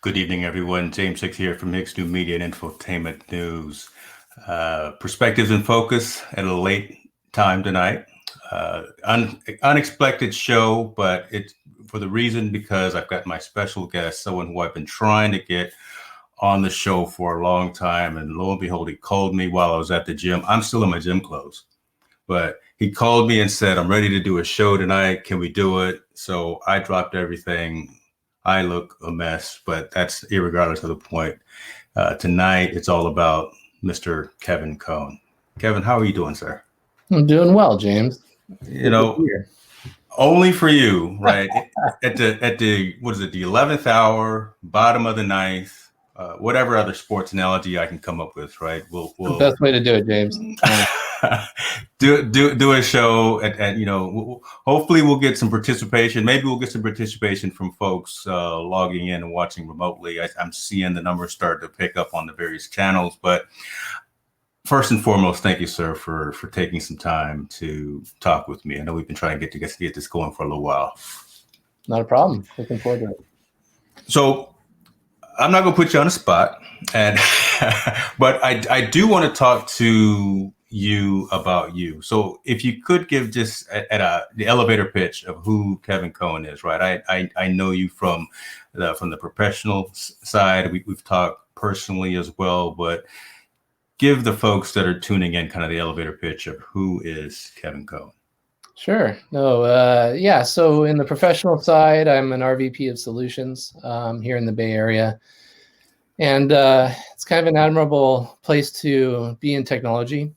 Good evening, everyone. James Hicks here from Hicks New Media and Infotainment News. Perspectives in focus at a late time tonight. Unexpected show, but it's for the reason because I've got my special guest, someone who I've been trying to get on the show for a long time. And lo and behold, he called me while I was at the gym. I'm still in my gym clothes, but he called me and said, I'm ready to do a show tonight. Can we do it? So I dropped everything. I look a mess, but that's irregardless of the point. Tonight, it's all about Mr. Kevin Kohn. Kevin, how are you doing, sir? I'm doing well, James. You know, only for you, right? at the what is it? The 11th hour, bottom of the ninth, whatever other sports analogy I can come up with, right? We'll the best way to do it, James. do a show and hopefully we'll get some participation. Maybe we'll get some participation from folks logging in and watching remotely. I'm seeing the numbers start to pick up on the various channels, but first and foremost, thank you, sir, for taking some time to talk with me. I know we've been trying to get this going for a little while. Not a problem. Looking forward to it. So I'm not going to put you on the spot, but I do want to talk to you about you. So if you could give just the elevator pitch of who Kevin Kohn is, right? I know you from the professional side. We've talked personally as well, but give the folks that are tuning in kind of the elevator pitch of who is Kevin Kohn. Sure. No. So in the professional side, I'm an RVP of solutions here in the Bay Area. And it's kind of an admirable place to be in technology,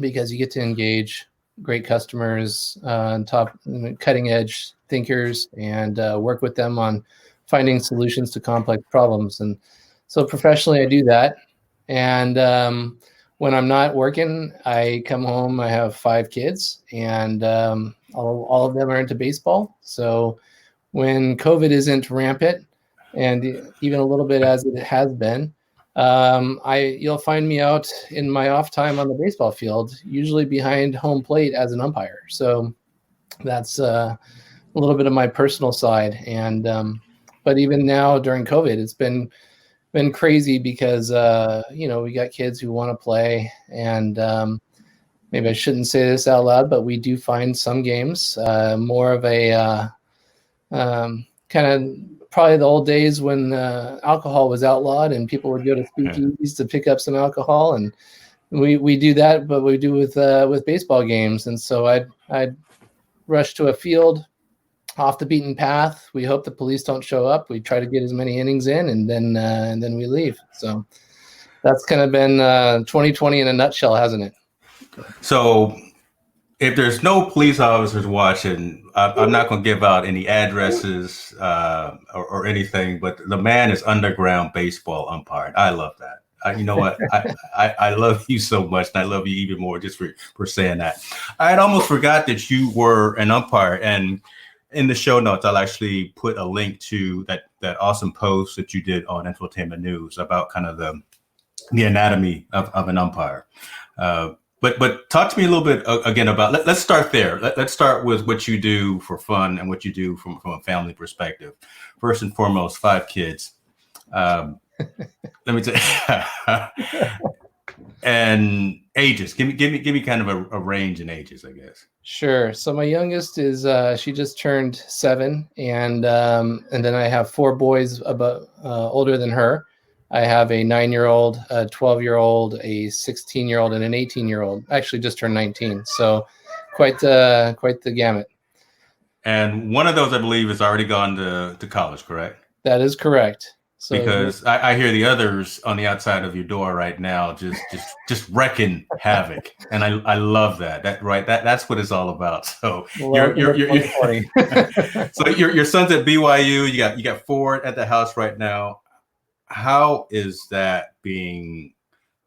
because you get to engage great customers, top cutting edge thinkers, and work with them on finding solutions to complex problems. And so professionally, I do that. And when I'm not working, I come home. I have 5 kids, and all of them are into baseball. So when COVID isn't rampant, and even a little bit as it has been, you'll find me out in my off time on the baseball field, usually behind home plate as an umpire. So that's a little bit of my personal side. And but even now during COVID, it's been crazy because we got kids who want to play, and maybe I shouldn't say this out loud, but we do find some games more of a kind of probably the old days when alcohol was outlawed and people would go to speakeasies to pick up some alcohol, and we do that, but we do with baseball games. And so I'd rush to a field off the beaten path. We hope the police don't show up. We try to get as many innings in, and then we leave. So that's kind of been 2020 in a nutshell, hasn't it? So if there's no police officers watching, I'm not going to give out any addresses or anything, but the man is underground baseball umpire. I love that. You know what? I love you so much, and I love you even more just for saying that. I had almost forgot that you were an umpire, and in the show notes, I'll actually put a link to that awesome post that you did on Infotainment News about kind of the anatomy of an umpire. But talk to me a little bit again about, let's start there. Let's start with what you do for fun and what you do from a family perspective. First and foremost, 5 kids. Let me tell you, and ages. Give me kind of a range in ages, I guess. Sure. So my youngest is she just turned 7, and then I have 4 boys about older than her. I have a 9-year-old, a 12-year-old, a 16-year-old, and an 18-year-old. Actually, just turned 19. So quite the gamut. And one of those, I believe, has already gone to college, correct? That is correct. So, because I hear the others on the outside of your door right now just wrecking havoc, and I love that. That's what it's all about. So well, so your son's at BYU. You got 4 at the house right now. How is that being?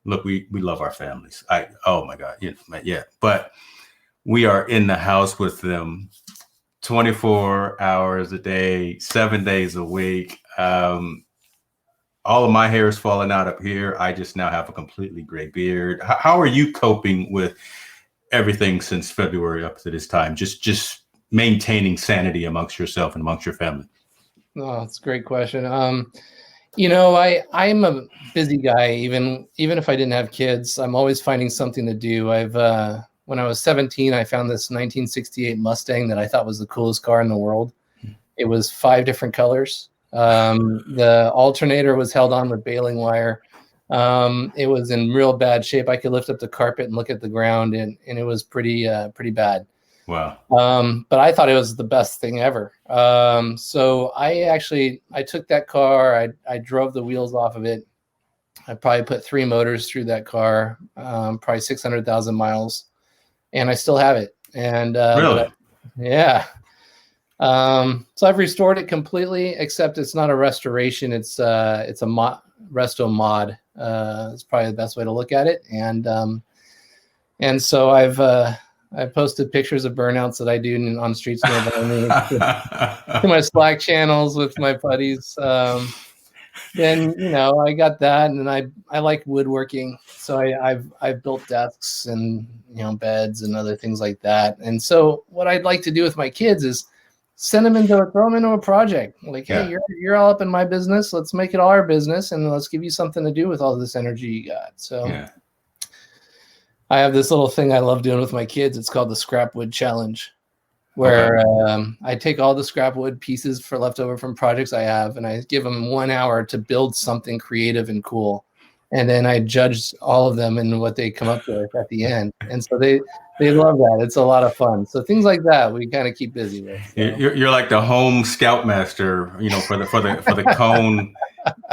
Look, we love our families. Oh my God, yeah. But we are in the house with them 24 hours a day, 7 days a week. All of my hair is falling out up here. I just now have a completely gray beard. How are you coping with everything since February up to this time? Just maintaining sanity amongst yourself and amongst your family. Oh, that's a great question. I'm a busy guy. Even if I didn't have kids, I'm always finding something to do. When I was 17, I found this 1968 Mustang that I thought was the coolest car in the world. It was 5 different colors. The alternator was held on with baling wire. It was in real bad shape. I could lift up the carpet and look at the ground, and it was pretty bad. Wow. But I thought it was the best thing ever. So I took that car. I drove the wheels off of it. I probably put 3 motors through that car, probably 600,000 miles, and I still have it. And Really? yeah. So I've restored it completely, except it's not a restoration. It's a resto mod. It's probably the best way to look at it. And so I've posted pictures of burnouts that I do on streets nearby me to my Slack channels with my buddies. Then I got that, and then I like woodworking, so I've built desks and beds and other things like that. And so what I'd like to do with my kids is throw them into a project. Like, Yeah. hey, you're all up in my business. Let's make it all our business, and let's give you something to do with all this energy you got. So Yeah. I have this little thing I love doing with my kids. It's called the Scrap Wood Challenge, where I take all the scrap wood pieces leftover from projects I have, and I give them 1 hour to build something creative and cool. And then I judge all of them and what they come up with at the end. And so they love that. It's a lot of fun. So things like that we kind of keep busy with. So. You're like the home scoutmaster, for the Kohn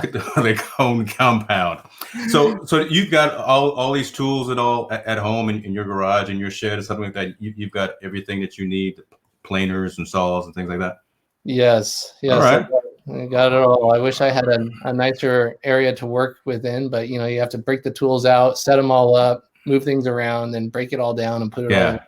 the Kohn compound. So you've got all these tools and all at home in your garage, in your shed, or something like that. You've got everything that you need, planers and saws and things like that. Yes. All right. I got it all. I wish I had a nicer area to work within, but you have to break the tools out, set them all up, move things around, then break it all down and put it all in.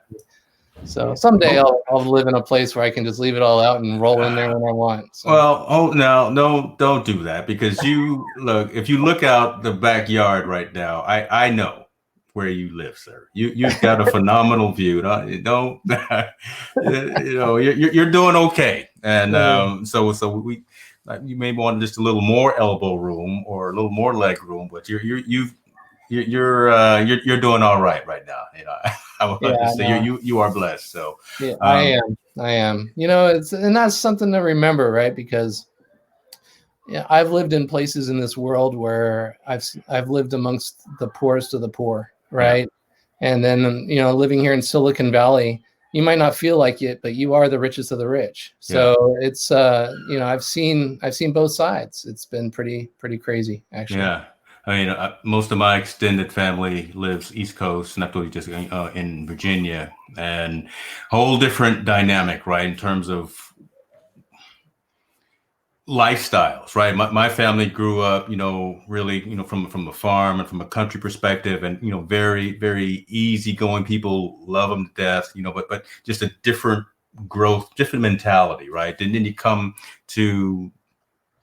So someday I'll live in a place where I can just leave it all out and roll in there when I want. So. Well, no, don't do that, because if you look out the backyard right now, I know where you live, sir. You've got a phenomenal view. Don't you're doing okay, and so you may want just a little more elbow room or a little more leg room, but you're doing all right now. I would like to say you are blessed. So yeah, I am. And that's something to remember, right? Because I've lived in places in this world where I've lived amongst the poorest of the poor, right? Yeah. And then living here in Silicon Valley, you might not feel like it, but you are the richest of the rich. So it's I've seen both sides. It's been pretty crazy, actually. Yeah. I mean, most of my extended family lives East Coast, not really just in Virginia, and whole different dynamic, right, in terms of lifestyles, right? My family grew up, really, from a farm and from a country perspective, and very, very easygoing people, love them to death, but just a different growth, different mentality, right? And then you come to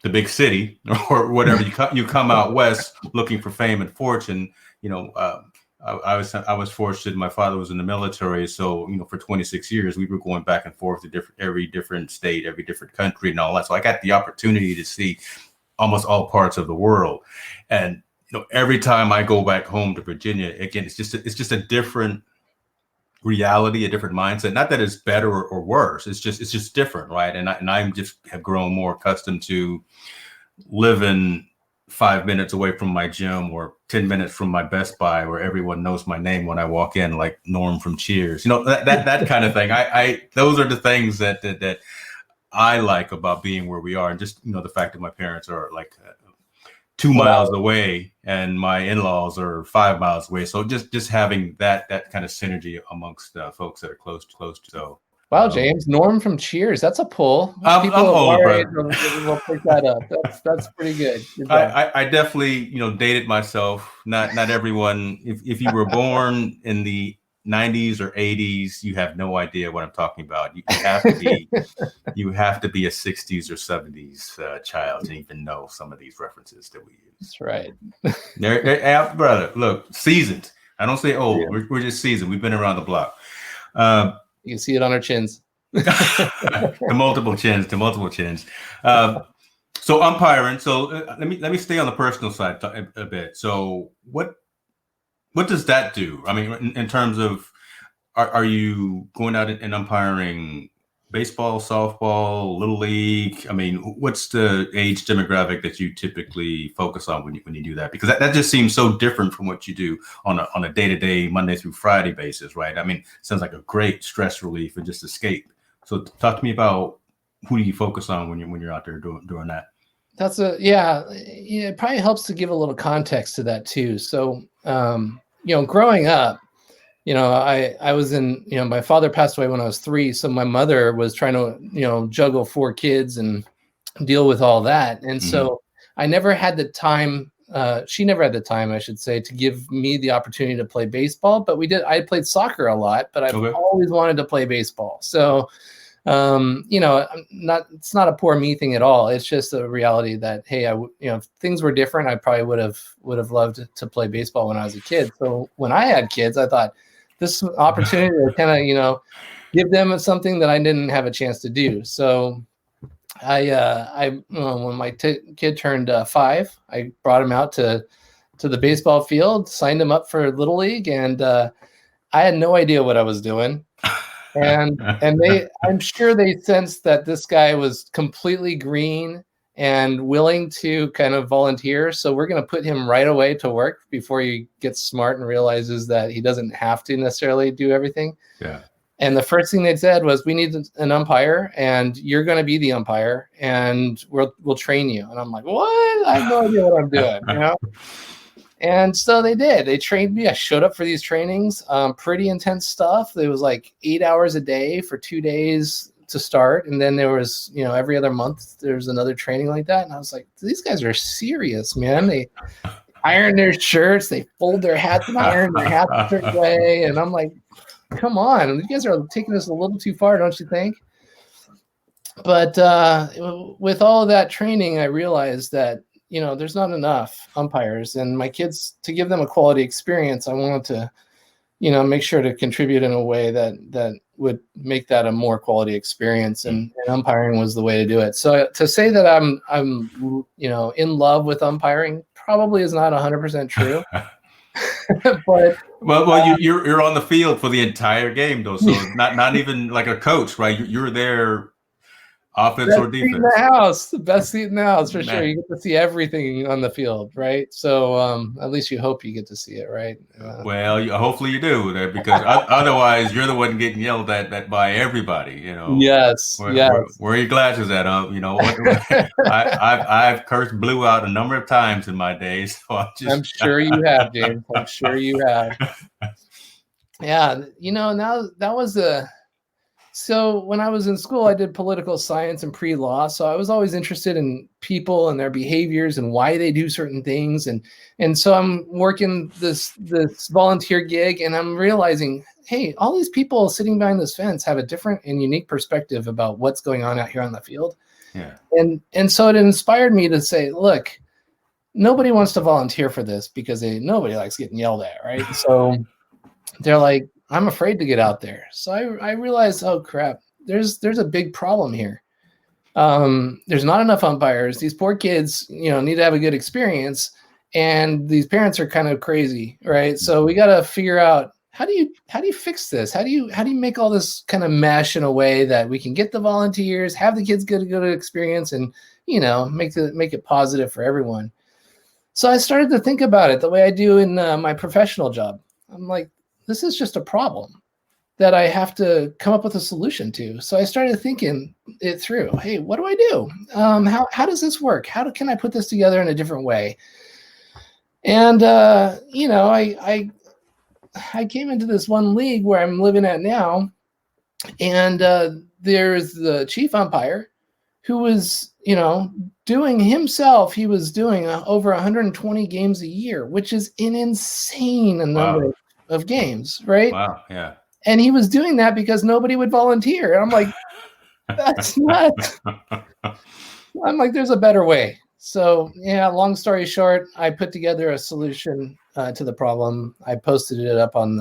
the big city or whatever, you come out west looking for fame and fortune. I was fortunate. My father was in the military, so for 26 years we were going back and forth to every different state, every different country, and all that. So I got the opportunity to see almost all parts of the world. And every time I go back home to Virginia, again, it's just a different reality, a different mindset. Not that it's better or worse. It's just different, right? And I just have grown more accustomed to living 5 minutes away from my gym or 10 minutes from my Best Buy, where everyone knows my name when I walk in, like Norm from Cheers. That kind of thing. Those are the things that I like about being where we are, and just the fact that my parents are like 2 miles away and my in-laws are 5 miles away. So just having that kind of synergy amongst folks that are close. So. Wow, James, Norm from Cheers. That's a pull. I'm old, brother. We'll pick that up. That's pretty good. I definitely, dated myself. Not everyone. If you were born in the 90s or 80s, you have no idea what I'm talking about. You have to be a 60s or 70s child to even know some of these references that we use. That's right. They're brother, look, seasoned. I don't say old. Yeah. We're just seasoned. We've been around the block. You can see it on our chins. to multiple chins. So So umpiring. So let me stay on the personal side a bit. So what does that do? I mean, in terms of are you going out and umpiring baseball, softball, little league? I mean, what's the age demographic that you typically focus on when you do that? Because that just seems so different from what you do on a day-to-day Monday through Friday basis, right? I mean, it sounds like a great stress relief and just escape. So talk to me about who do you focus on when you're out there doing that? Yeah, it probably helps to give a little context to that too. So, growing up, I was in, my father passed away when I was 3. So my mother was trying to, juggle 4 kids and deal with all that. And so I never had the time, she never had the time, I should say, to give me the opportunity to play baseball, but I played soccer a lot, but I've always wanted to play baseball. So, it's not a poor me thing at all. It's just a reality that, hey, if things were different, I probably would have loved to play baseball when I was a kid. So when I had kids, I thought this opportunity to kind of, give them something that I didn't have a chance to do. So when my kid turned 5, I brought him out to the baseball field, signed him up for Little League, and I had no idea what I was doing. And I'm sure they sensed that this guy was completely green and willing to kind of volunteer. So we're going to put him right away to work before he gets smart and realizes that he doesn't have to necessarily do everything. Yeah. And the first thing they said was, we need an umpire, and you're going to be the umpire, and we'll train you. And I'm like, what? I have no idea what I'm doing, And so they did. They trained me. I showed up for these trainings, pretty intense stuff. It was like 8 hours a day for 2 days to start. And then there was, every other month, there's another training like that. And I was like, these guys are serious, man. They iron their shirts. They fold their hats and iron their hats a certain way. And I'm like, come on. You guys are taking this a little too far, don't you think? But with all of that training, I realized that, there's not enough umpires, and my kids, to give them a quality experience, I wanted to, make sure to contribute in a way that would make that a more quality experience, and umpiring was the way to do it. So to say that I'm in love with umpiring probably is not 100% true. But you're on the field for the entire game though, so not even like a coach, right? You're there. Offense or defense? The best seat in the house for sure. You get to see everything on the field, right? So at least you hope you get to see it, right? Hopefully you do, because otherwise you're the one getting yelled at by everybody. Yes. Where are your glasses at? I've cursed blue out a number of times in my days. So I'm sure you have, James. I'm sure you have. Yeah, now that was So when I was in school, I did political science and pre-law. So I was always interested in people and their behaviors and why they do certain things. And so I'm working this volunteer gig, and I'm realizing, hey, all these people sitting behind this fence have a different and unique perspective about what's going on out here on the field. Yeah. And so it inspired me to say, look, nobody wants to volunteer for this because nobody likes getting yelled at, right? So they're like, I'm afraid to get out there. So I realized, oh crap, there's a big problem here. There's not enough umpires. These poor kids, need to have a good experience, and these parents are kind of crazy, right? So we got to figure out, how do you fix this? How do you make all this kind of mesh in a way that we can get the volunteers, have the kids get a good experience, and make it positive for everyone. So I started to think about it the way I do in my professional job. I'm like, this is just a problem that I have to come up with a solution to. So I started thinking it through. Hey, what do I do? How does this work? Can I put this together in a different way? And I came into this one league where I'm living at now, and there's the chief umpire who was, doing himself. He was doing over 120 games a year, which is an insane number of games, right? Wow, yeah. And he was doing that because nobody would volunteer. And I'm like, that's nuts. I'm like, there's a better way. So yeah, long story short, I put together a solution to the problem. I posted it up on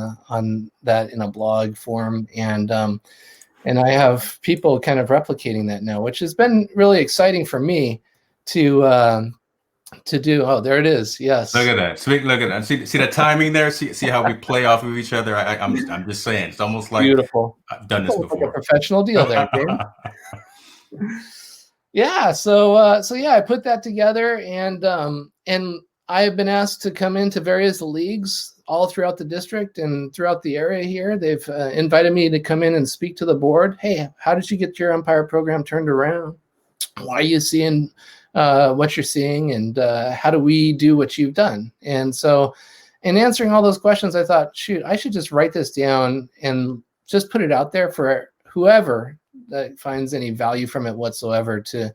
that in a blog form, and I have people kind of replicating that now, which has been really exciting for me to do. Oh, there it is. Yes. Look at that. Look at that. See the timing there. See how we play off of each other. I'm just saying. It's almost like Beautiful. I've done That's this almost like a before. professional deal there, James. Yeah. So yeah, I put that together, and I have been asked to come into various leagues all throughout the district and throughout the area here. They've invited me to come in and speak to the board. Hey, how did you get your umpire program turned around? Why are you seeing what you're seeing, and how do we do what you've done? And so in answering all those questions, I thought, shoot, I should just write this down and just put it out there for whoever that finds any value from it whatsoever to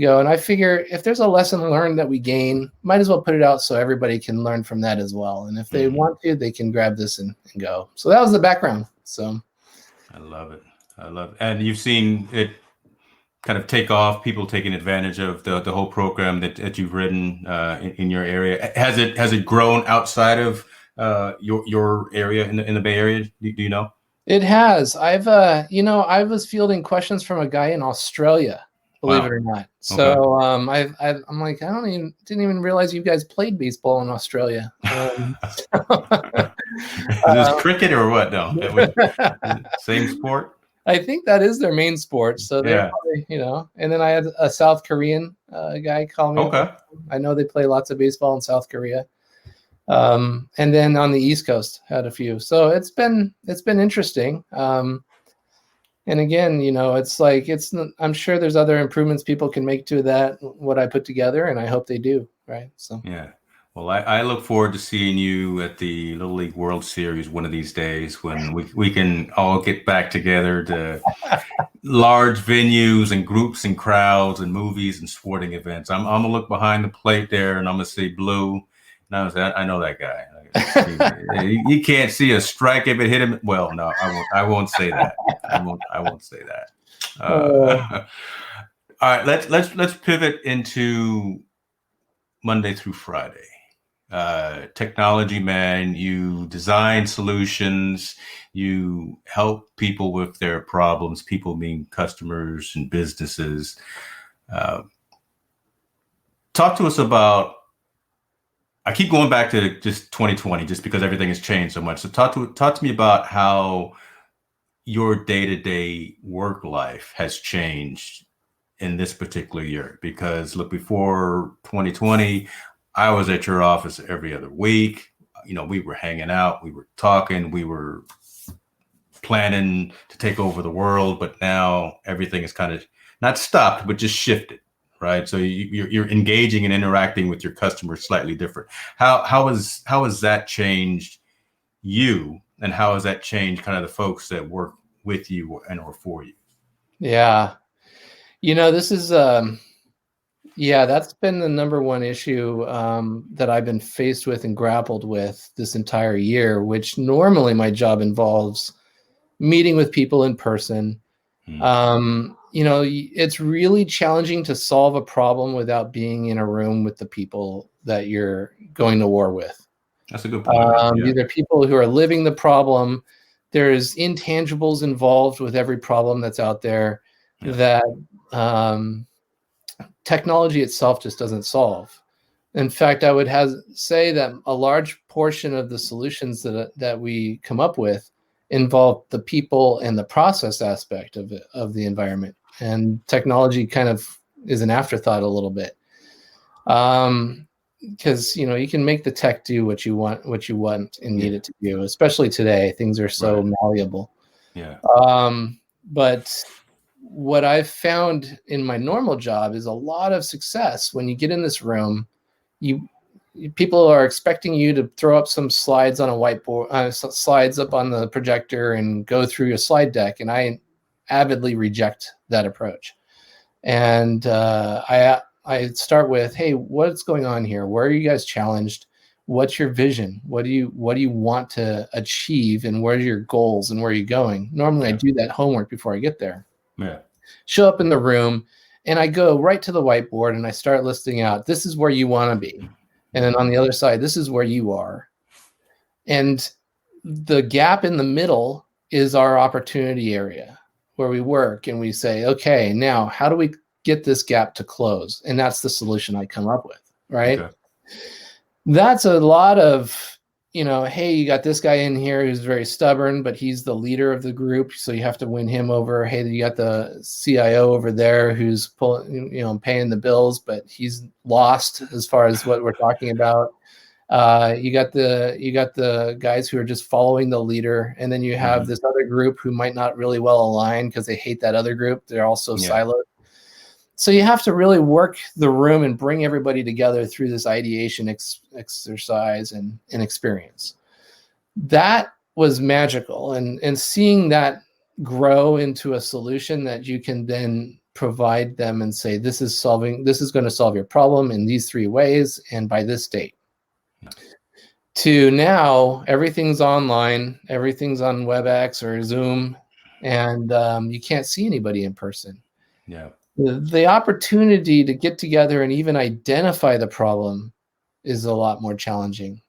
go. And I figure if there's a lesson learned that we gain, might as well put it out so everybody can learn from that as well. And if they want to, they can grab this and go. So that was the background. So I love it. And you've seen it kind of take off, people taking advantage of the whole program that you've written in your area. Has it grown outside of your area in the Bay Area? Do you know? It has. I was fielding questions from a guy in Australia, believe it or not. So I'm like, didn't even realize you guys played baseball in Australia. Is this cricket or what? No, same sport. I think that is their main sport. So they're probably, and then I had a South Korean guy call me. Okay. I know they play lots of baseball in South Korea. And then on the East Coast had a few. So it's been interesting. And again, I'm sure there's other improvements people can make to that, what I put together, and I hope they do. Right. So, yeah. Well, I look forward to seeing you at the Little League World Series one of these days when we can all get back together to large venues and groups and crowds and movies and sporting events. I'm gonna look behind the plate there and I'm gonna see Blue. And I'm gonna say, I know that guy. You can't see a strike if it hit him. Well, no, I won't say that. I won't say that. All right, let's pivot into Monday through Friday. Technology man, you design solutions, you help people with their problems, people being customers and businesses. Talk to us about, I keep going back to just 2020 just because everything has changed so much. So talk to me about how your day-to-day work life has changed in this particular year. Because look, before 2020, I was at your office every other week. We were hanging out, we were talking, we were planning to take over the world, but now everything is kind of not stopped, but just shifted, right? So you're engaging and interacting with your customers slightly different. How has that changed you, and how has that changed kind of the folks that work with you and or for you? Yeah, this is that's been the number one issue that I've been faced with and grappled with this entire year, which normally my job involves meeting with people in person. It's really challenging to solve a problem without being in a room with the people that you're going to war with. That's a good point. These are people who are living the problem. There's intangibles involved with every problem that's out there that technology itself just doesn't solve. In fact, I would say that a large portion of the solutions that we come up with involve the people and the process aspect of the environment, and technology kind of is an afterthought a little bit. Because you can make the tech do what you want and need it to do. Especially today, things are so malleable. Yeah. But what I've found in my normal job is a lot of success when you get in this room. People are expecting you to throw up some slides on a whiteboard, slides up on the projector, and go through your slide deck. And I avidly reject that approach. And I start with, hey, what's going on here? Where are you guys challenged? What's your vision? What do you want to achieve? And what are your goals? And where are you going? Normally, I do that homework before I get there. Yeah. Show up in the room, and I go right to the whiteboard, and I start listing out, this is where you want to be. And then on the other side, this is where you are. And the gap in the middle is our opportunity area where we work, and we say, okay, now how do we get this gap to close? And that's the solution I come up with, right? Okay. That's a lot of, hey, you got this guy in here who's very stubborn, but he's the leader of the group, so you have to win him over. Hey, you got the CIO over there who's paying the bills, but he's lost as far as what we're talking about. You got the guys who are just following the leader, and then you have this other group who might not really well align because they hate that other group. They're also siloed. So you have to really work the room and bring everybody together through this ideation exercise and experience. That was magical, and seeing that grow into a solution that you can then provide them and say, this is going to solve your problem in these 3 ways and by this date. To now, everything's online, everything's on WebEx or Zoom, and you can't see anybody in person. Yeah. The opportunity to get together and even identify the problem is a lot more challenging.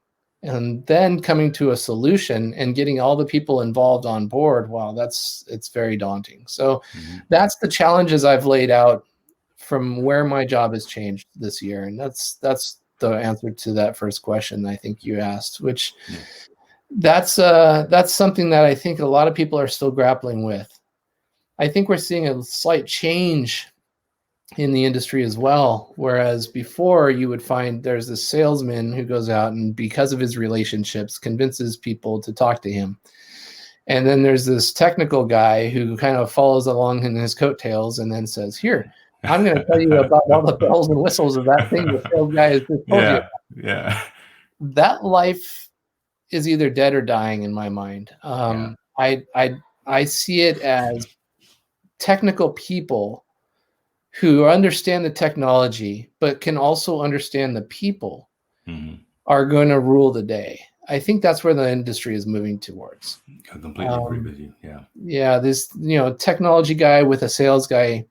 And then coming to a solution and getting all the people involved on board, wow, it's very daunting. So that's the challenges I've laid out from where my job has changed this year. And that's the answer to that first question I think you asked, which that's something that I think a lot of people are still grappling with. I think we're seeing a slight change in the industry as well. Whereas before you would find there's this salesman who goes out and because of his relationships convinces people to talk to him. And then there's this technical guy who kind of follows along in his coattails and then says, here, I'm going to tell you about all the bells and whistles of that thing the sales guy has just told you. Yeah. That life is either dead or dying in my mind. I see it as technical people who understand the technology, but can also understand the people are going to rule the day. I think that's where the industry is moving towards. I completely agree with you. Yeah. Yeah. This, technology guy with a sales guy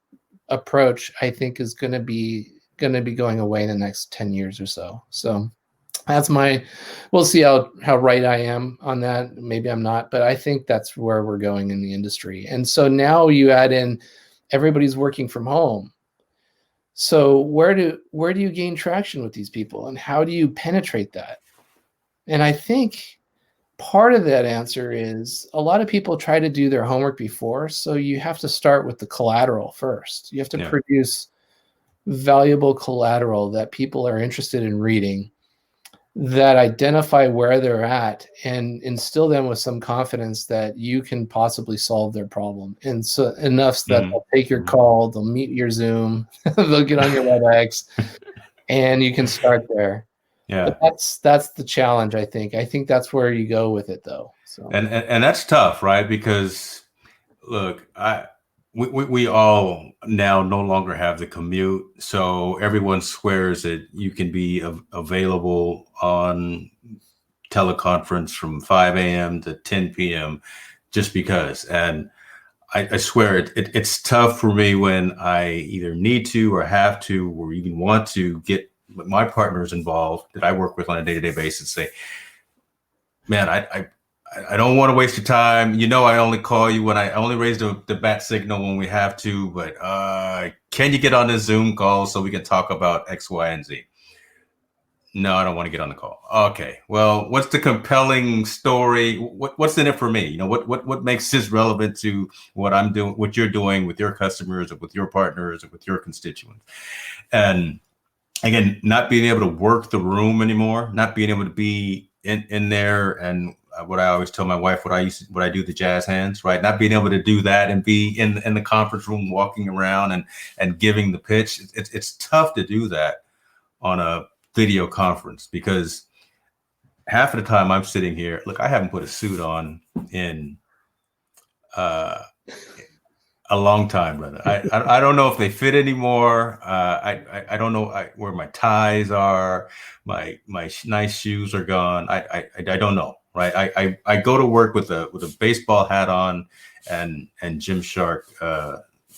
approach, I think is going to be going away in the next 10 years or so. So that's we'll see how right I am on that. Maybe I'm not, but I think that's where we're going in the industry. And so now you add in everybody's working from home. So where do you gain traction with these people and how do you penetrate that? And I think part of that answer is a lot of people try to do their homework before. So you have to start with the collateral first. You have to produce valuable collateral that people are interested in reading, that identify where they're at and instill them with some confidence that you can possibly solve their problem. And so enough so that they'll take your call, they'll meet your Zoom, they'll get on your WebEx, and you can start there. Yeah. But that's the challenge, I think. I think that's where you go with it though. So and that's tough, right? Because look, we all now no longer have the commute, so everyone swears that you can be available on teleconference from 5 a.m. to 10 p.m. just because. And I swear it's tough for me when I either need to or have to or even want to get my partners involved that I work with on a day-to-day basis. Say, man, I don't want to waste your time. I only call you when I only raise the bat signal when we have to, but can you get on this Zoom call so we can talk about X, Y, and Z? No, I don't want to get on the call. Okay. Well, what's the compelling story? What's in it for me? What makes this relevant to what I'm doing, what you're doing with your customers or with your partners or with your constituents? And again, not being able to work the room anymore, not being able to be in there and what I always tell my wife, what I do the jazz hands, right? Not being able to do that and be in the conference room, walking around and giving the pitch. It's tough to do that on a video conference because half of the time I'm sitting here. Look, I haven't put a suit on in a long time, brother. I don't know if they fit anymore. I don't know where my ties are. My nice shoes are gone. I don't know. Right. I go to work with a baseball hat on and Gymshark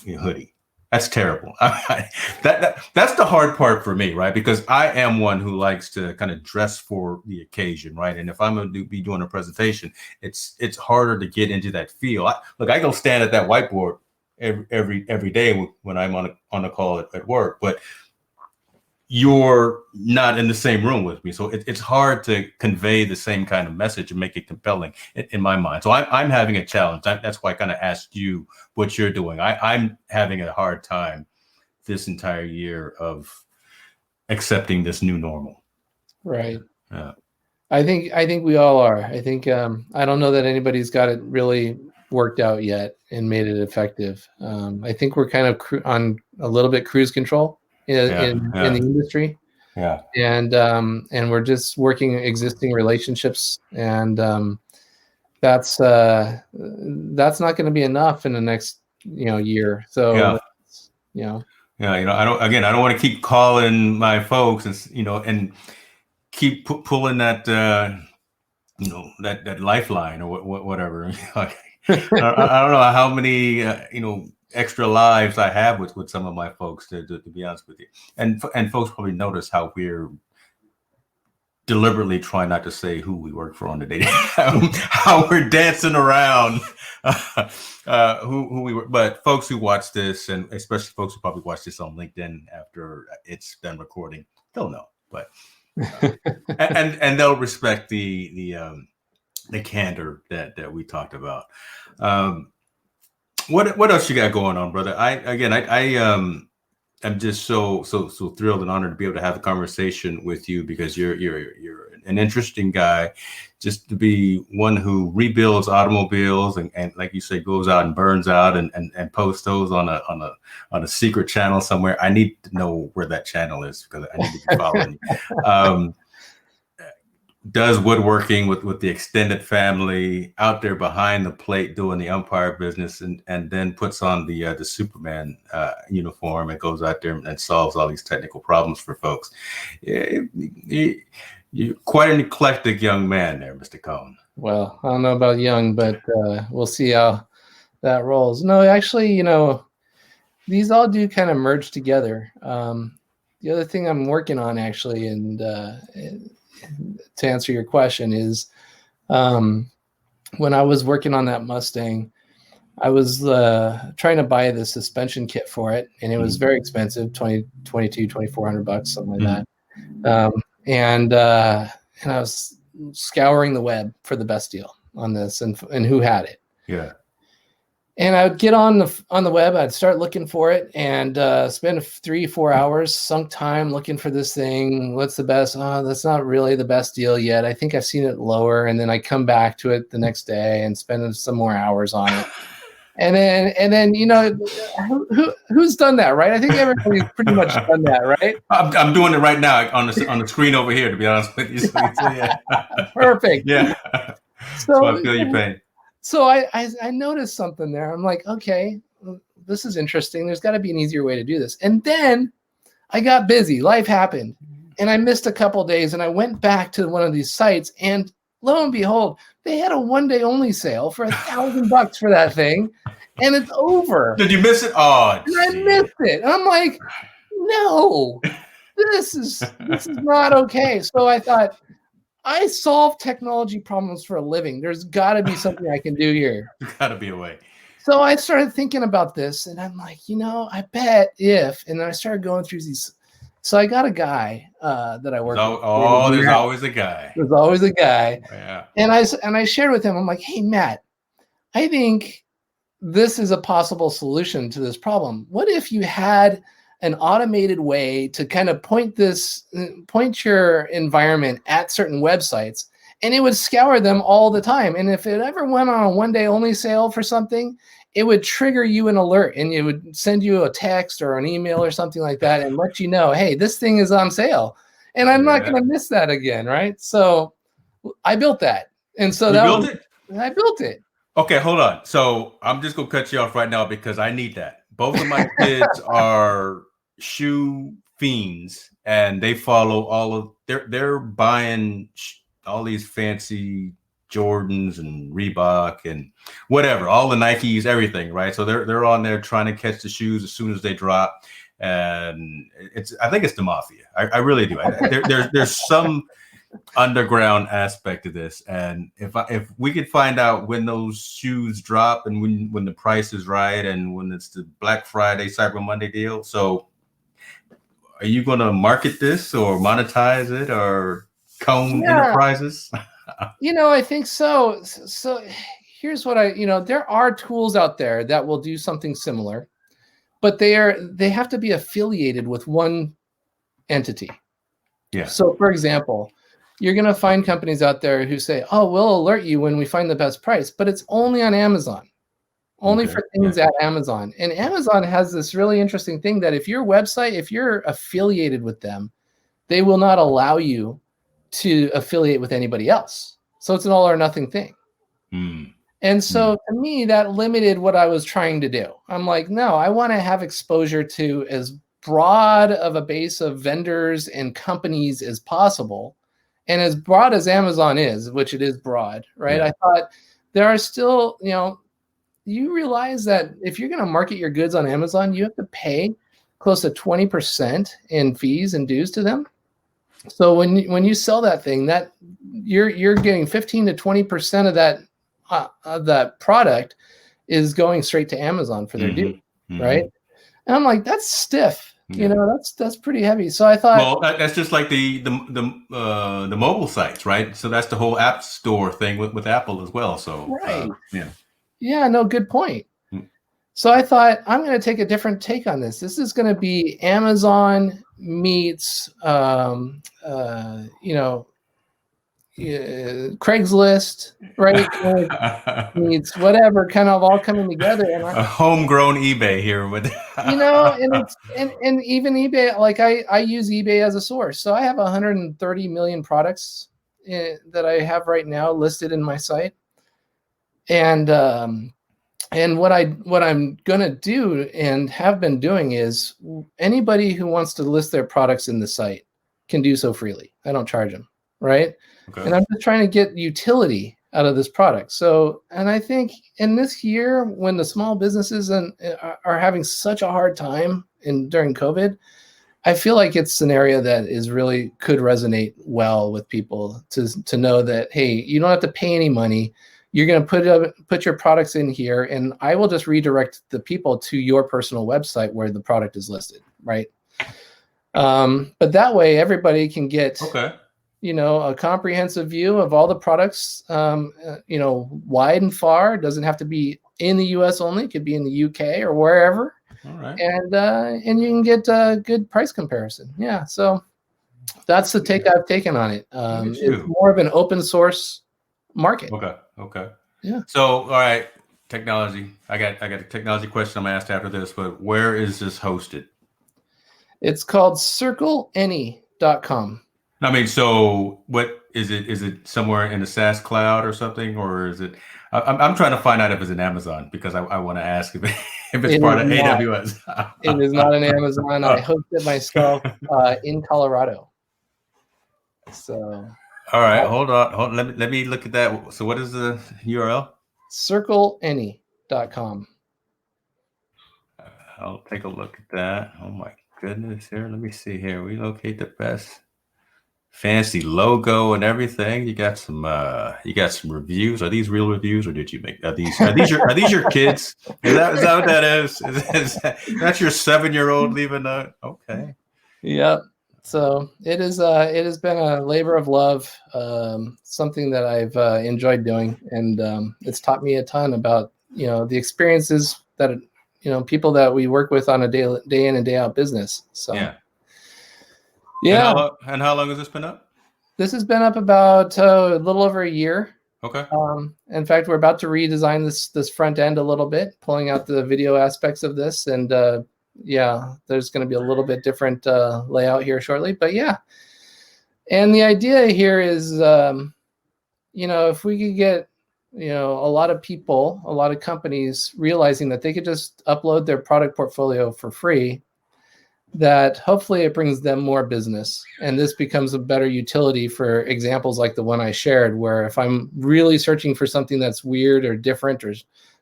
hoodie. That's terrible. That's the hard part for me, right? Because I am one who likes to kind of dress for the occasion, right? And if I'm going to be doing a presentation, it's harder to get into that feel. I go stand at that whiteboard every day when I'm on a call at work, but you're not in the same room with me. So it's hard to convey the same kind of message and make it compelling in my mind. So I'm having a challenge. That's why I kind of asked you what you're doing. I'm having a hard time this entire year of accepting this new normal. Right. Yeah. I think we all are. I think I don't know that anybody's got it really worked out yet and made it effective. I think we're kind of on a little bit cruise control in the industry. Yeah. And we're just working existing relationships, and that's not going to be enough in the next year. So yeah, I don't want to keep calling my folks and keep pulling that that lifeline or whatever. I don't know how many extra lives I have with some of my folks, to be honest with you, and folks probably notice how we're deliberately trying not to say who we work for on the day, how we're dancing around who we were. But folks who watch this, and especially folks who probably watch this on LinkedIn after it's done recording, they'll know. But and they'll respect the candor that we talked about. What else you got going on, brother? I'm just so thrilled and honored to be able to have a conversation with you, because you're an interesting guy, just to be one who rebuilds automobiles and like you say, goes out and burns out and posts those on a secret channel somewhere. I need to know where that channel is, because I need to be following you. Does woodworking with the extended family, out there behind the plate doing the umpire business, and then puts on the Superman uniform and goes out there and solves all these technical problems for folks. You're quite an eclectic young man there, Mr. Kohn. Well, I don't know about young, but we'll see how that rolls. No, actually, these all do kind of merge together. The other thing I'm working on, actually, and to answer your question, is when I was working on that Mustang, I was trying to buy the suspension kit for it, and it was very expensive, $2,400, something like that. And I was scouring the web for the best deal on this and who had it. Yeah. And I would get on the web, I'd start looking for it, and spend 3-4 hours sunk time looking for this thing. What's the best? Oh, that's not really the best deal yet. I think I've seen it lower. And then I come back to it the next day and spend some more hours on it. And then who's done that, right? I think everybody's pretty much done that, right? I'm doing it right now on the screen over here, to be honest with you. So yeah. Perfect. Yeah. So I feel your pain. So I noticed something there. I'm like, okay, this is interesting. There's got to be an easier way to do this. And then I got busy. Life happened, and I missed a couple of days. And I went back to one of these sites, and lo and behold, they had a one-day only sale for $1,000 for that thing, and it's over. Did you miss it? Oh, and I missed it. And I'm like, no, this is not okay. So I thought, I solve technology problems for a living. There's got to be something I can do here. There's got to be a way. So I started thinking about this, and I'm like, I bet if, and then I started going through these. So I got a guy that I work with. Oh, there's always a guy. There's always a guy. Yeah. And I shared with him, I'm like, hey, Matt, I think this is a possible solution to this problem. What if you had an automated way to kind of point your environment at certain websites, and it would scour them all the time. And if it ever went on a one-day only sale for something, it would trigger you an alert, and it would send you a text or an email or something like that and let you know, hey, this thing is on sale. And I'm not going to miss that again, right? So I built that. And so I built it. Okay, hold on. So I'm just going to cut you off right now, because I need that. Both of my kids are shoe fiends, and they follow they're buying all these fancy Jordans and Reebok and whatever, all the Nikes, everything, right? So they're on there trying to catch the shoes as soon as they drop, and I think it's the mafia. I really do. There's some underground aspect of this, and if we could find out when those shoes drop and when the price is right and when it's the Black Friday Cyber Monday deal. So are you going to market this or monetize it or Kohn Yeah, Enterprises? I think so. So here's what there are tools out there that will do something similar, but they have to be affiliated with one entity. Yeah. So for example, you're going to find companies out there who say, oh, we'll alert you when we find the best price, but it's only on Amazon, only for things at Amazon. And Amazon has this really interesting thing that if you're affiliated with them, they will not allow you to affiliate with anybody else. So it's an all or nothing thing. And so to me, that limited what I was trying to do. I'm like, no, I want to have exposure to as broad of a base of vendors and companies as possible. And as broad as Amazon is, which it is broad, right? Yeah. I thought there are still, you realize that if you're going to market your goods on Amazon, you have to pay close to 20% in fees and dues to them. So when you sell that thing, that you're getting 15 to 20% of that product is going straight to Amazon for their due, right? And I'm like, that's stiff. That's pretty heavy. So I thought, well, that's just like the mobile sites, right? So that's the whole app store thing with Apple as well. So right, no, good point. So I thought I'm going to take a different take on this. This is going to be Amazon meets Craigslist, right? Meets whatever, kind of all coming together. And a homegrown eBay here with and even eBay, like I use eBay as a source. So I have 130 million products that I have right now listed in my site. And what I'm going to do and have been doing is anybody who wants to list their products in the site can do so freely. I don't charge them, right? Okay. And I'm just trying to get utility out of this product. So, and I think in this year, when the small businesses are having such a hard time during COVID, I feel like it's an area that is really could resonate well with people to know that, hey, you don't have to pay any money. You're going to put your products in here, and I will just redirect the people to your personal website where the product is listed, right? But that way, everybody can get a comprehensive view of all the products, wide and far. It doesn't have to be in the U.S. only. It could be in the UK or wherever. All right. And you can get a good price comparison. Yeah. So that's the take I've taken on it. It's more of an open source market. Okay. Yeah. So, all right, technology. I got a technology question I'm asked after this, but where is this hosted? It's called CircleAny.com. I mean, so what is it? Is it somewhere in the SaaS cloud or something, or is it? I'm trying to find out if it's in Amazon because I want to ask if it's part of AWS. It is not in Amazon. I host it myself in Colorado. So. All right, hold on. Let me look at that. So what is the URL? CircleAny.com. I'll take a look at that. Oh my goodness! Here, let me see here. We locate the best. Fancy logo and everything. You got some reviews. Are these real reviews, or did you make? Are these your kids? Is that what that is? That's your 7-year-old leaving a? Okay. Yep. So it has been a labor of love, something that I've enjoyed doing, and it's taught me a ton about the experiences that people that we work with on a day in and day out business. So yeah. And how long has this been up? This has been up about a little over a year. Okay. In fact, we're about to redesign this front end a little bit, pulling out the video aspects of this, and there's going to be a little bit different layout here shortly, but yeah. And the idea here is, if we could get, a lot of people, a lot of companies realizing that they could just upload their product portfolio for free, that hopefully it brings them more business. And this becomes a better utility for examples like the one I shared, where if I'm really searching for something that's weird or different or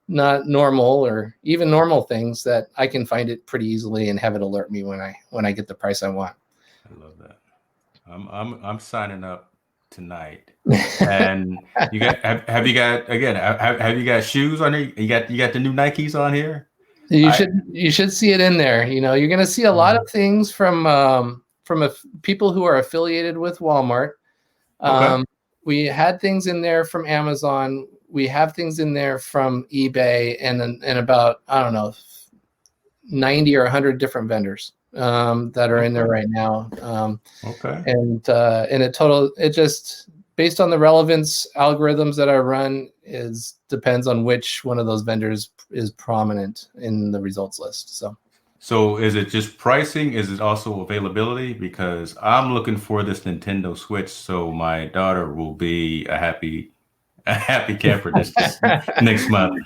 not normal, or even normal things, that I can find it pretty easily and have it alert me when I get the price I want. I love that. I'm signing up tonight. And have you got again? Have you got shoes on there? You got the new Nikes on here? You should see it in there. You're going to see a lot of things from people who are affiliated with Walmart. Okay. We had things in there from Amazon. We have things in there from eBay, and about, I don't know, 90 or 100 different vendors that are in there right now. Okay. And it just, based on the relevance algorithms that I run, depends on which one of those vendors is prominent in the results list. So is it just pricing? Is it also availability? Because I'm looking for this Nintendo Switch, so my daughter will be a happy camper this next month.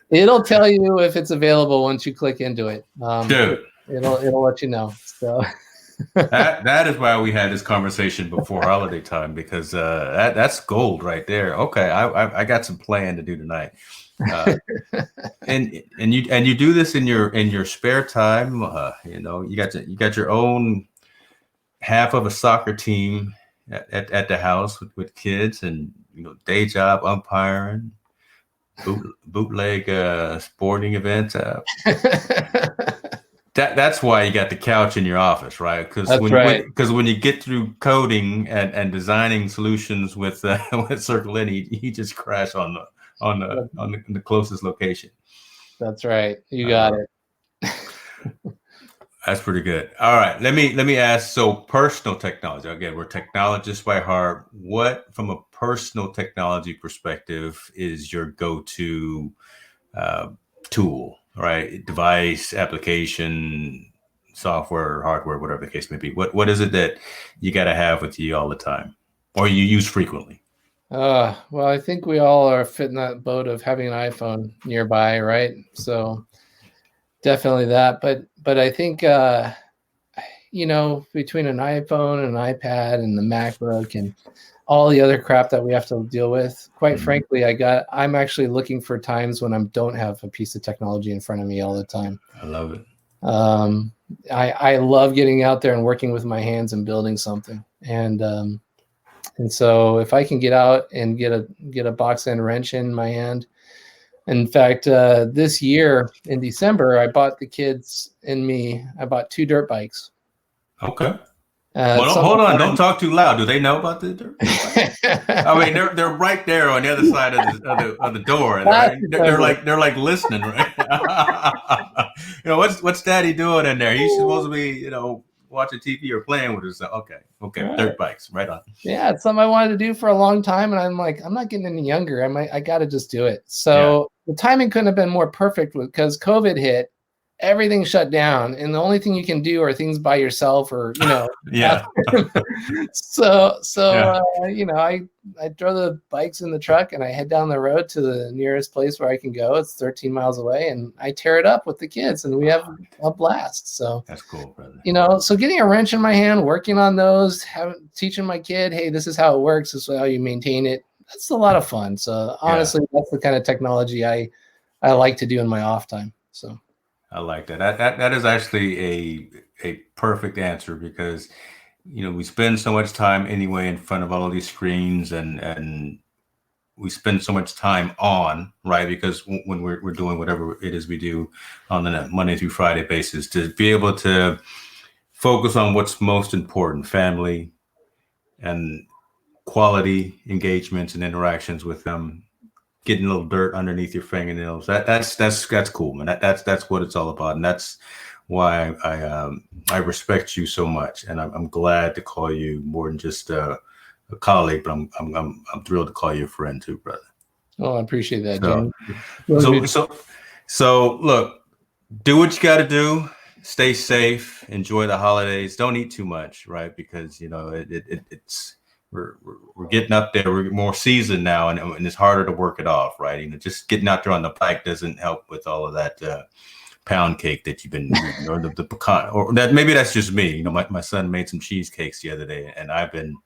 It'll tell you if it's available once you click into it. Dude, it'll let you know. So that is why we had this conversation before holiday time, because that's gold right there. Okay, I got some plan to do tonight. And you do this in your spare time. You got your own half of a soccer team at the house with kids, and day job umpiring, bootleg sporting events. That's why you got the couch in your office, right? Because when you get through coding and designing solutions with Circle N, he just crash on the closest location. That's right. You got it. That's pretty good. All right, let me ask. So, personal technology. Again, we're technologists by heart. What, from a personal technology perspective, is your go-to tool? Right, device, application, software, hardware, whatever the case may be. What is it that you got to have with you all the time, or you use frequently? Well, I think we all are fitting that boat of having an iPhone nearby, right? So definitely that. But I think between an iPhone and an iPad and the MacBook and all the other crap that we have to deal with, quite frankly, I'm actually looking for times when I don't have a piece of technology in front of me all the time. I love it. I love getting out there and working with my hands and building something. And so if I can get out and get a box end wrench in my hand. In fact, this year in December, I bought the kids and me, I bought 2 dirt bikes. Okay. Well, hold on. Don't talk too loud. Do they know about the dirt bikes? I mean, they're right there on the other side of the door. And they're like listening, right? What's Daddy doing in there? He's supposed to be, watching TV or playing with us. Okay. Right. Dirt bikes, right on. Yeah, it's something I wanted to do for a long time, and I'm like, I'm not getting any younger. I got to just do it. So The timing couldn't have been more perfect because COVID hit, everything shut down, and the only thing you can do are things by yourself or yeah. I throw the bikes in the truck and I head down the road to the nearest place where I can go. It's 13 miles away, and I tear it up with the kids, and we have a blast. So that's cool, brother. So getting a wrench in my hand, working on those, teaching my kid, hey, this is how it works, this is how you maintain it. That's a lot of fun. So honestly, that's the kind of technology I like to do in my off time. So I like that. That is actually a perfect answer, because we spend so much time anyway in front of all of these screens, and we spend so much time on, right? Because when we're doing whatever it is we do on the Monday through Friday basis, to be able to focus on what's most important, family and quality engagements and interactions with them, getting a little dirt underneath your fingernails. That's cool, man. That's what it's all about, and that's why I respect you so much, and I'm glad to call you more than just a colleague, but I'm thrilled to call you a friend too, brother. Oh, I appreciate that, Jim. So look, do what you got to do. Stay safe. Enjoy the holidays. Don't eat too much, right? Because it's. We're getting up there. We're more seasoned now, and it's harder to work it off, right? Just getting out there on the bike doesn't help with all of that pound cake that you've been eating, or the pecan, or that maybe that's just me. My son made some cheesecakes the other day, and I've been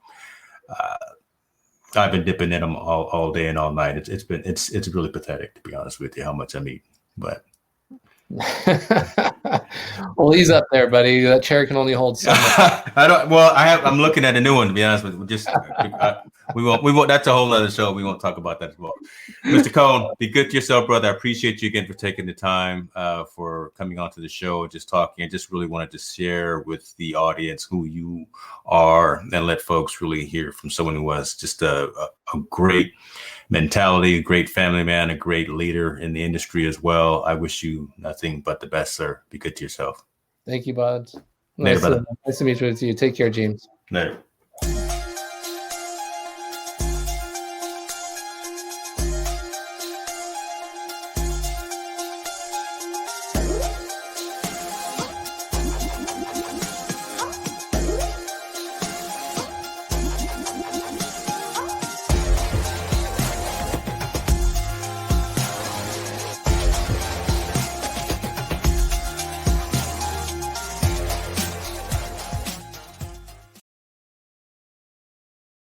dipping in them all day and all night. It's really pathetic, to be honest with you, how much I'm eating. But Well, he's up there, buddy. That chair can only hold so much. I'm looking at a new one, to be honest with you. We won't. That's a whole other show. We won't talk about that as well. Mr. Kohn, be good to yourself, brother. I appreciate you again for taking the time for coming onto the show, just talking. I just really wanted to share with the audience who you are and let folks really hear from someone who was just a great mentality, a great family man, a great leader in the industry as well. I wish you nothing but the best, sir. Be good to yourself. Thank you, Bud. Later, brother. Nice to meet you. Take care, James. Later.